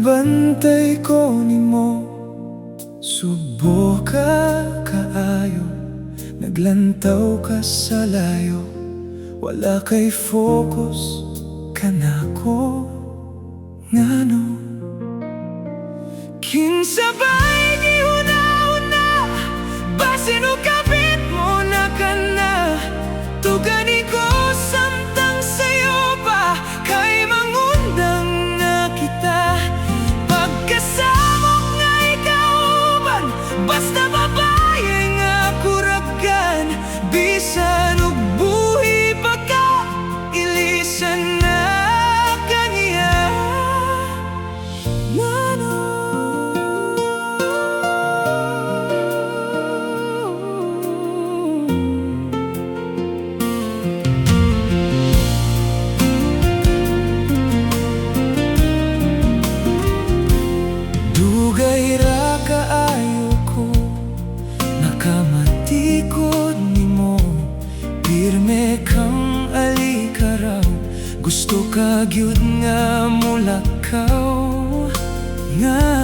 Nagbantay ko nimo, subo ka kaayo, naglantaw ka sa layo, wala kay focus kanako ngano. Kinsa ba'y gihuna-huna, basin o kapit mo na ka na, tugani ko samtang sayo pa, kay mangundang na kita. Pagkasamo nga ikauban, basta babae nga kuragan, bisan og buhi pa ka, ilisan na kaniya. Dugay ra kaayo ko, nakamatikod nimo, pirme kang alikaraw, gusto ka gyud nga mulakaw nga